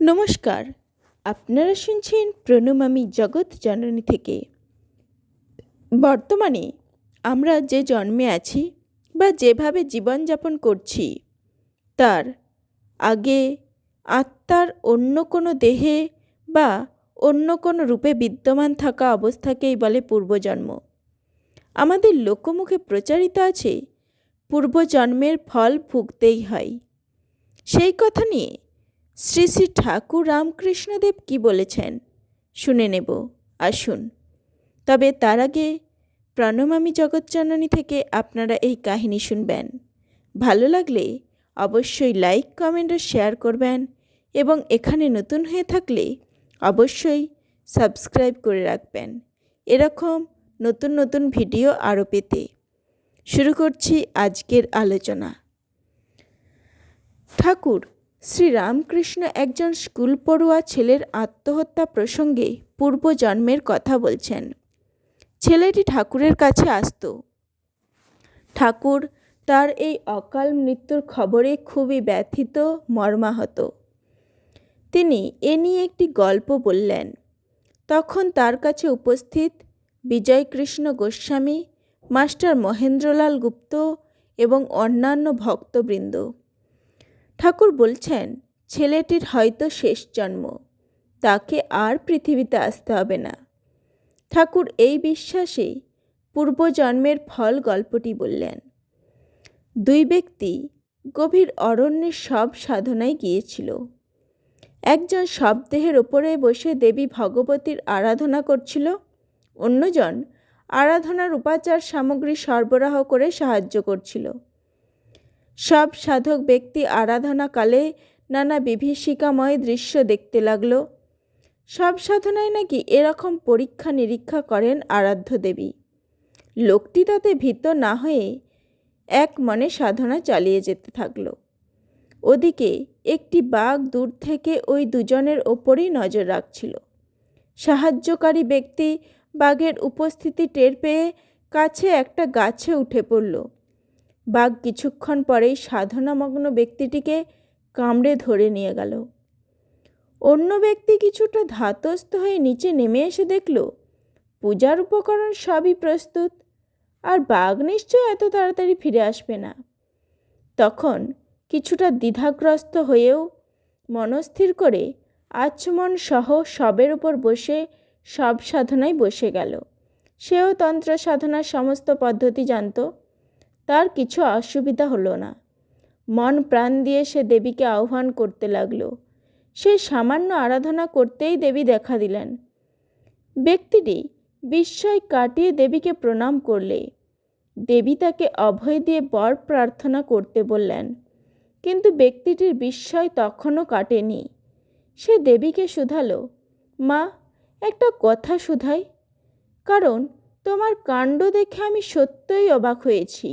নমস্কার, আপনারা শুনছেন প্রণমামী জগৎ জননী থেকে। বর্তমানে আমরা যে জন্মে আছি বা যেভাবে জীবনযাপন করছি, তার আগে আত্মার অন্য কোনো দেহে বা অন্য কোনো রূপে বিদ্যমান থাকা অবস্থাকেই বলে পূর্বজন্ম। আমাদের লোকমুখে প্রচারিত আছে পূর্বজন্মের ফল ভুগতেই হয়। সেই কথা নিয়ে শ্রী শ্রী ঠাকুর রামকৃষ্ণদেব কি বলেছেন শুনে নেব, আসুন। তবে তার আগে প্রণমামী জগৎজননী থেকে আপনারা এই কাহিনী শুনবেন। ভালো লাগলে অবশ্যই লাইক, কমেন্ট ও শেয়ার করবেন এবং এখানে নতুন হয়ে থাকলে অবশ্যই সাবস্ক্রাইব করে রাখবেন এরকম নতুন নতুন ভিডিও আরও পেতে। শুরু করছি আজকের আলোচনা। ঠাকুর শ্রী রামকৃষ্ণ একজন স্কুল পড়ুয়া ছেলের আত্মহত্যা প্রসঙ্গে পূর্বজন্মের কথা বলছেন। ছেলেটি ঠাকুরের কাছে আসত। ঠাকুর তার এই অকাল মৃত্যুর খবরে খুবই ব্যথিত, মর্মাহত। তিনি এ নিয়ে একটি গল্প বললেন। তখন তার কাছে উপস্থিত বিজয়কৃষ্ণ গোস্বামী, মাস্টার মহেন্দ্রলাল গুপ্ত এবং অন্যান্য ভক্তবৃন্দ। ঠাকুর বলছেন, ছেলেটির হয়তো শেষ জন্ম, তাকে আর পৃথিবীতে আসতে হবে না। ঠাকুর এই বিশ্বাসে পূর্বজন্মের ফল গল্পটি বললেন। দুই ব্যক্তি গভীর অরণ্যের সব সাধনায় গিয়েছিল। একজন শবদেহের ওপরে বসে দেবী ভগবতীর আরাধনা করছিল, অন্যজন আরাধনার উপাচার সামগ্রী সরবরাহ করে সাহায্য করছিল। সব সাধক ব্যক্তি আরাধনাকালে নানা বিভীষিকাময় দৃশ্য দেখতে লাগল। সব সাধনায় নাকি এরকম পরীক্ষা নিরীক্ষা করেন আরাধ্য দেবী। লোকটি তাতে ভীত না হয়ে এক মনে সাধনা চালিয়ে যেতে থাকল। ওদিকে একটি বাঘ দূর থেকে ওই দুজনের ওপরই নজর রাখছিল। সাহায্যকারী ব্যক্তি বাঘের উপস্থিতি টের পেয়ে কাছে একটা গাছে উঠে পড়ল। বাঘ কিছুক্ষণ পরেই সাধনামগ্ন ব্যক্তিটিকে কামড়ে ধরে নিয়ে গেল। অন্য ব্যক্তি কিছুটা ধাতস্থ হয়ে নিচে নেমে এসে দেখল পূজার উপকরণ সবই প্রস্তুত, আর বাঘ নিশ্চয় এত তাড়াতাড়ি ফিরে আসবে না। তখন কিছুটা দ্বিধাগ্রস্ত হয়েও মনস্থির করে আচমন সহ শবের উপর বসে সব সাধনায় বসে গেল। সেও তন্ত্র সাধনার সমস্ত পদ্ধতি জানত। তার কিছু অসুবিধা হলো না। মন প্রাণ দিয়ে সে দেবীকে আহ্বান করতে লাগলো। সে সামান্য আরাধনা করতেই দেবী দেখা দিলেন। ব্যক্তিটি বিস্ময় কাটিয়ে দেবীকে প্রণাম করলে দেবী তাকে অভয় দিয়ে বর প্রার্থনা করতে বললেন। কিন্তু ব্যক্তিটির বিস্ময় তখনও কাটেনি। সে দেবীকে শুধালো, মা, একটা কথা শুধাই, কারণ তোমার কাণ্ড দেখে আমি সত্যই অবাক হয়েছি।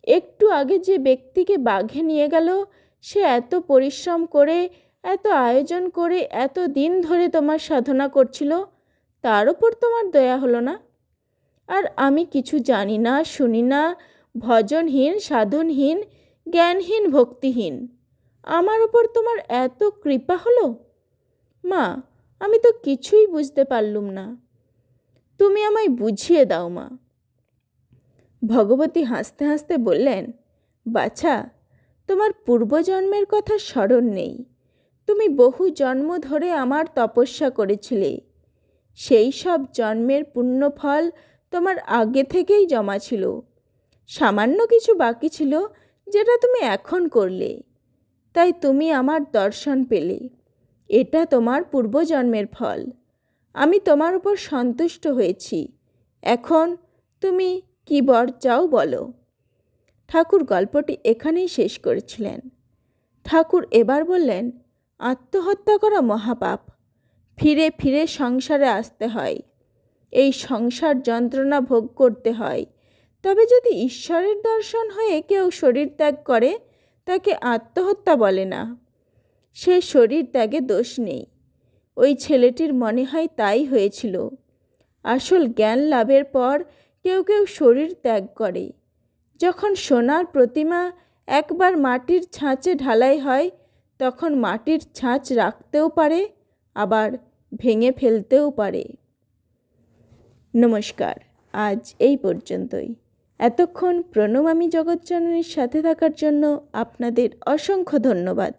একটু আগে যে ব্যক্তিকে বাঘে নিয়ে গেল, সে এত পরিশ্রম করে, এত আয়োজন করে, এত দিন ধরে তোমার সাধনা করছিল, তার উপর তোমার দয়া হলো না? আর আমি কিছু জানি না, শুনি না, ভজনহীন, সাধনহীন, জ্ঞানহীন, ভক্তিহীন, আমার উপর তোমার এত কৃপা হলো? মা, আমি তো কিছুই বুঝতে পারলুম না, তুমি আমায় বুঝিয়ে দাও মা। ভগবতী হাসতে হাসতে বললেন, বাছা, তোমার পূর্বজন্মের কথা স্মরণ নেই। তুমি বহু জন্ম ধরে আমার তপস্যা করেছিলে। সেই সব জন্মের পুণ্যফল তোমার আগে থেকেই জমা ছিল। সামান্য কিছু বাকি ছিল যেটা তুমি এখন করলে, তাই তুমি আমার দর্শন পেলে। এটা তোমার পূর্বজন্মের ফল। আমি তোমার উপর সন্তুষ্ট হয়েছি। এখন তুমি কি বর চাও বলো। ঠাকুর গল্পটি এখানেই শেষ করেছিলেন। ঠাকুর এবার বললেন, আত্মহত্যা করা মহাপাপ। ফিরে ফিরে সংসারে আসতে হয়, এই সংসার যন্ত্রণা ভোগ করতে হয়। তবে যদি ঈশ্বরের দর্শন হয়ে কেউ শরীর ত্যাগ করে, তাকে আত্মহত্যা বলে না। সে শরীর ত্যাগে দোষ নেই। ওই ছেলেটির মনে হয় তাই হয়েছিল। আসল জ্ঞান লাভের পর কেউ কেউ শরীর ত্যাগ করে। যখন সোনার প্রতিমা একবার মাটির ছাঁচে ঢালাই হয়, তখন মাটির ছাঁচ রাখতেও পারে, আবার ভেঙে ফেলতেও পারে। নমস্কার, আজ এই পর্যন্তই। এতক্ষণ প্রণমামী জগৎজননীর সাথে থাকার জন্য আপনাদের অসংখ্য ধন্যবাদ।